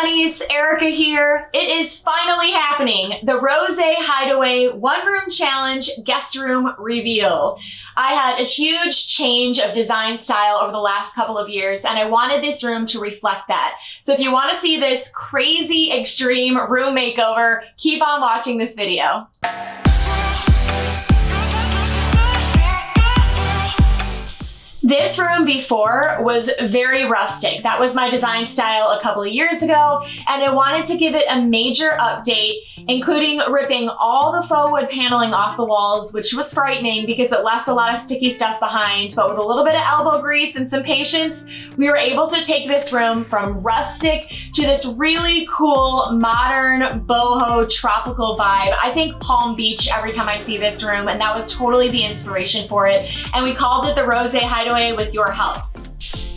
Bunnies, Erica here. It is finally happening. The Rose Hideaway One Room Challenge Guest Room Reveal. I had a huge change of design style over the last couple of years, and I wanted this room to reflect that. So if you want to see this crazy extreme room makeover, keep on watching this video. This room before was very rustic. That was my design style a couple of years ago, and I wanted to give it a major update, including ripping all the faux wood paneling off the walls, which was frightening because it left a lot of sticky stuff behind, but with a little bit of elbow grease and some patience, we were able to take this room from rustic to this really cool, modern, boho, tropical vibe. I think Palm Beach every time I see this room, and that was totally the inspiration for it, and we called it the Rose Hideaway with your help.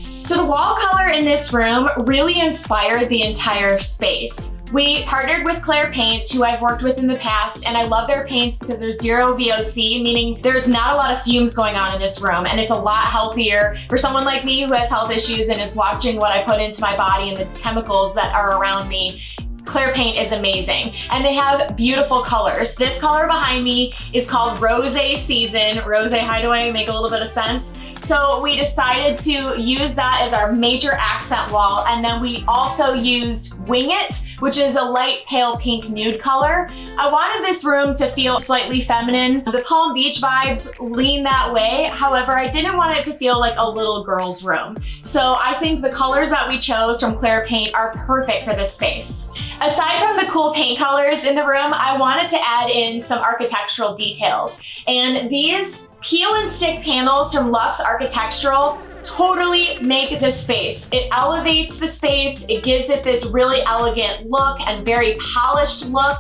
So the wall color in this room really inspired the entire space. We partnered with Claire Paint, who I've worked with in the past, and I love their paints because they're zero VOC, meaning there's not a lot of fumes going on in this room, and it's a lot healthier for someone like me who has health issues and is watching what I put into my body and the chemicals that are around me. Claire Paint is amazing, and they have beautiful colors. This color behind me is called Rose Season, Rose Hideaway, make a little bit of sense. So we decided to use that as our major accent wall, and then we also used Wing It, which is a light pale pink nude color. I wanted this room to feel slightly feminine. The Palm Beach vibes lean that way. However, I didn't want it to feel like a little girl's room. So I think the colors that we chose from Claire Paint are perfect for this space. Aside from the cool paint colors in the room, I wanted to add in some architectural details. And these peel and stick panels from Luxe Architectural totally make this space. It elevates the space, it gives it this really elegant look and very polished look.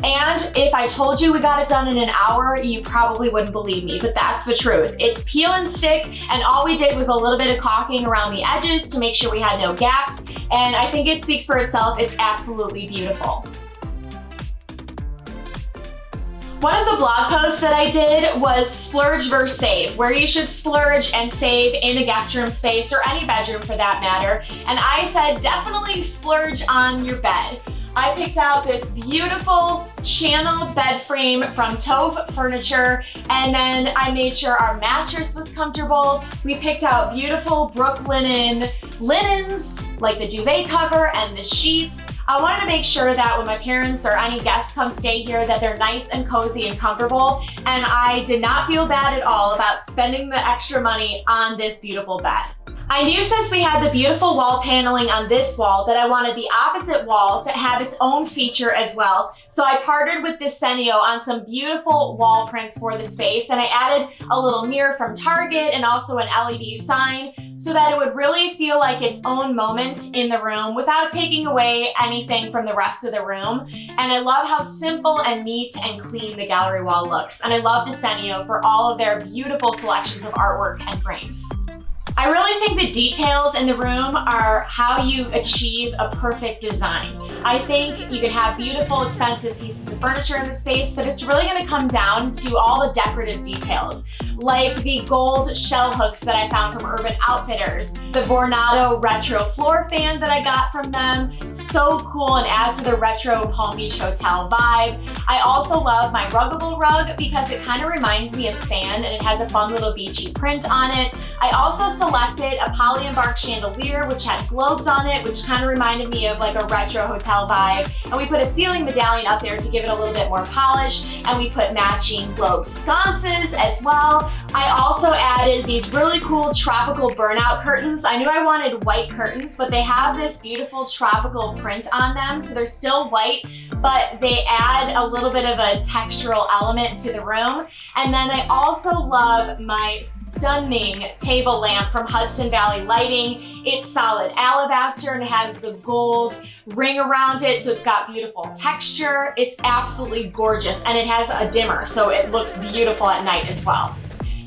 And if I told you we got it done in an hour, you probably wouldn't believe me, but that's the truth. It's peel and stick, and all we did was a little bit of caulking around the edges to make sure we had no gaps, and I think it speaks for itself. It's absolutely beautiful. One of the blog posts that I did was splurge versus save, where you should splurge and save in a guest room space or any bedroom for that matter. And I said definitely splurge on your bed. I picked out this beautiful channeled bed frame from Tove Furniture, and then I made sure our mattress was comfortable. We picked out beautiful Brooklinen linens, like the duvet cover and the sheets. I wanted to make sure that when my parents or any guests come stay here that they're nice and cozy and comfortable, and I did not feel bad at all about spending the extra money on this beautiful bed. I knew since we had the beautiful wall paneling on this wall that I wanted the opposite wall to have its own feature as well. So I partnered with Desenio on some beautiful wall prints for the space, and I added a little mirror from Target and also an LED sign so that it would really feel like its own moment in the room without taking away anything from the rest of the room. And I love how simple and neat and clean the gallery wall looks. And I love Desenio for all of their beautiful selections of artwork and frames. I really think the details in the room are how you achieve a perfect design. I think you can have beautiful, expensive pieces of furniture in the space, but it's really gonna come down to all the decorative details, like the gold shell hooks that I found from Urban Outfitters, the Vornado retro floor fan that I got from them, so cool and adds to the retro Palm Beach hotel vibe. I also love my Ruggable rug because it kind of reminds me of sand and it has a fun little beachy print on it. I also selected a poly and bark chandelier which had globes on it, which kind of reminded me of like a retro hotel vibe. And we put a ceiling medallion up there to give it a little bit more polish, and we put matching globe sconces as well. I also added these really cool tropical burnout curtains. I knew I wanted white curtains, but they have this beautiful tropical print on them, so they're still white, but they add a little bit of a textural element to the room. And then I also love my stunning table lamp from Hudson Valley Lighting. It's solid alabaster and it has the gold ring around it, so it's got beautiful texture. It's absolutely gorgeous, and it has a dimmer, so it looks beautiful at night as well.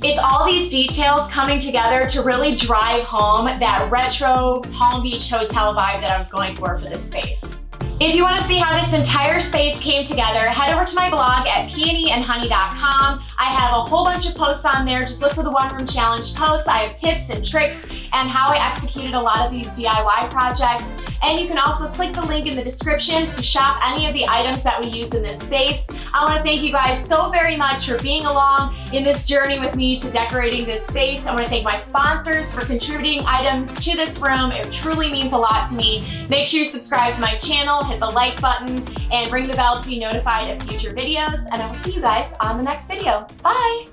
It's all these details coming together to really drive home that retro Palm Beach hotel vibe that I was going for this space. If you want to see how this entire space came together, head over to my blog at peonyandhoney.com. I have a whole bunch of posts on there. Just look for the One Room Challenge posts. I have tips and tricks and how I executed a lot of these DIY projects. And you can also click the link in the description to shop any of the items that we use in this space. I want to thank you guys so very much for being along in this journey with me to decorating this space. I want to thank my sponsors for contributing items to this room. It truly means a lot to me. Make sure you subscribe to my channel, hit the like button, and ring the bell to be notified of future videos. And I will see you guys on the next video. Bye!